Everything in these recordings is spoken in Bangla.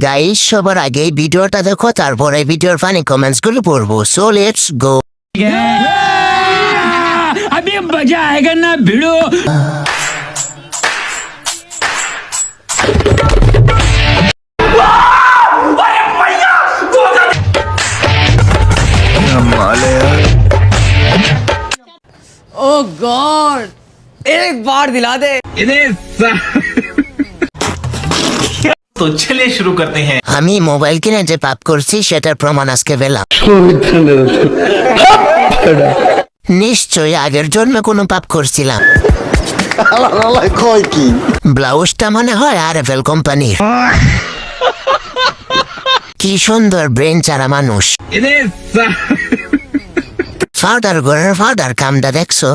গাইস সবার আগে ভিডিওটা দেখো, তারপরে ভিডিওর ফানি কমেন্টস গুলো পড়বো। So let's go. अभी मजा आएगा ना भिड़ो। ओह गॉड, एक बार दिला दे। तो चलिए शुरू करते हैं। আমি মোবাইল কিনে যে পাপ করছি সেটার প্রমাণ আজকে পেলাম। নিশ্চয়ই আগের জন্মে কোনো পাপ করছিলাম। ব্লাউজটা মনে হয় RFL কোম্পানির। কি সুন্দর ব্রেন চারা মানুষ। ফাদার ঘরের ফাদার কামটা দেখছো?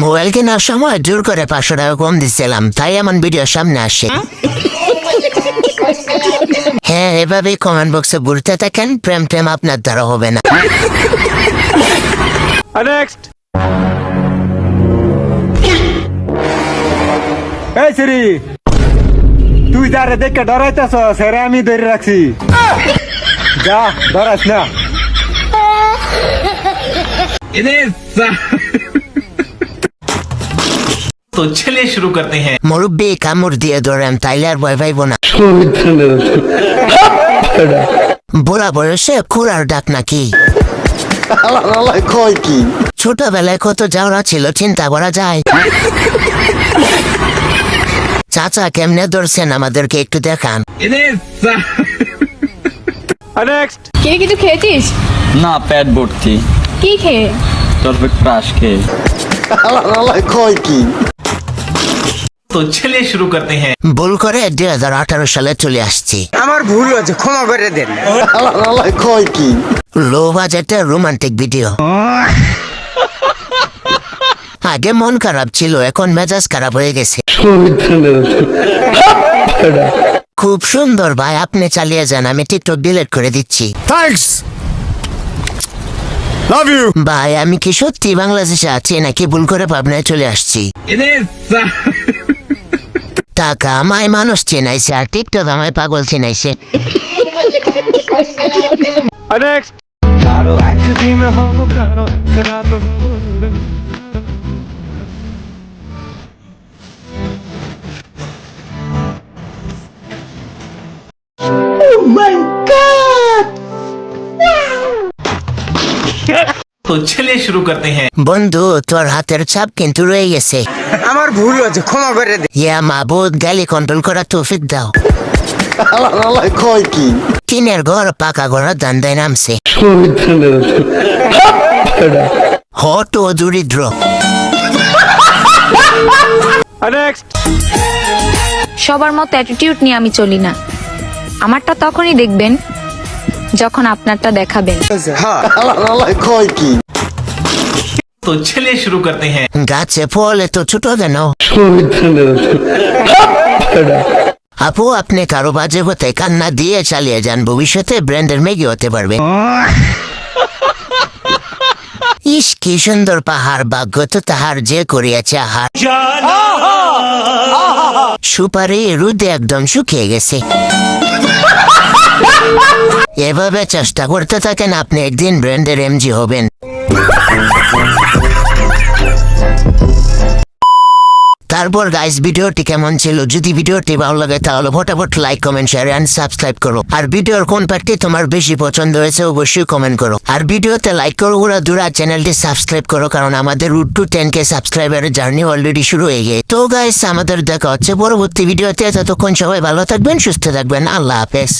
মোবাইল কেনার সময় জোর করে 500 টাকা কম দিচ্ছিলাম, তাই এমন ভিডিও সামনে আসে। হ্যাঁ, এভাবেই কমেন্ট বক্সে বলতে থাকেন, প্রেম প্রেম আপনার দ্বারা হবে না। নেক্সট। এই সিরি, তুই যারে দেখে ডরাইতেছ সেরে আমি ধরে রাখছি। যা, ডরাস না। तो चलिए शुरू करते हैं। মুরব্বী কামড় দিয়ে ধরেন, তাইলে আর ভয় পাইব না। বুড়া বয়সে খুড়ার ডাক নাকি? ছোটবেলায় কত যাওয়া ছিল চিন্তা করা যায়। চাচা কেমনে ধরছেন আমাদেরকে একটু দেখান। নেক্সট। কে কিছু খেয়েছিস? না, পেট ভর্তি। কি খেয়ে? তোর ক্রাশ খেয়ে। तो चलिए शुरू करते हैं। ভুল করে 2018 সালে চলে আসছি। আমার ভুল হয়েছে, ক্ষমা করে দেন। লো বাজেটের রোমান্টিক ভিডিও। আগে মন খারাপ ছিল, এখন মেজাজ খারাপ হয়ে গেছে। খুব সুন্দর ভাই, আপনি চালিয়ে যান, আমি টিকটক ডিলিট করে দিচ্ছি। Thanks, love you. ভাই আমি কি সত্যি বাংলাদেশে আছি নাকি ভুল করে পাবনায় চলে আসছি? টাকা আমায় মানুষ চেনাইছে আর টিকটক আমায় পাগল চেনাইছে। নেক্সট। तो चलिए शुरू करते हैं। বন্ধু তোর হাতের ছাপ কিন্তু রয়ে গেছে। আমার ভুল হয়েছে, ক্ষমা করে দেন। ইয়া মাবুদ, গালি কন্ট্রোল করা তৌফিক দাও। টিনের ঘর পাকা ঘর দান্দায় নামছে। হট ও দরিদ্র। নেক্সট। সবার মতো অ্যাটিটিউড নিয়ে আমি চলি না। আমারটা তখনই দেখবেন যখন আপনারটা দেখাবেন। तो चलिए शुरू करते हैं। গাছে ফল এত ছোট কেন? আপু আপনি কারো বাজে হতে কান্না দিয়ে চালিয়ে যান, ভবিষ্যতে ব্র্যান্ডের মেগি হতে পারবে। ইস কি সুন্দর পাহাড়, ভাগ্য তো তাহার যে করিয়াছে আহার। সুপারি রুদে একদম শুকিয়ে গেছে। এভাবে চেষ্টা করতে থাকেন, আপনি একদিন ব্র্যান্ডের MG হবেন। তারপর গাইস ভিডিওটি কেমন ছিল? যদি ভিডিওটি ভালো লাগে তাহলে ফটাফট like comment share and subscribe করো। আর ভিডিওর কোন পার্টটি তোমার বেশি পছন্দ হয়েছে অবশ্যই কমেন্ট করো। আর ভিডিওতে লাইক করো, দুরা চ্যানেলটি সাবস্ক্রাইব করো, কারণ আমাদের রুট টু 10K সাবস্ক্রাইবারের জার্নি অলরেডি শুরু হয়ে গেছে। তো গাইস আমাদের দেখা হচ্ছে পরবর্তী ভিডিওতে, ততক্ষণ সবাই ভালো থাকবেন, সুস্থ থাকবেন, আল্লাহ হাফেজ।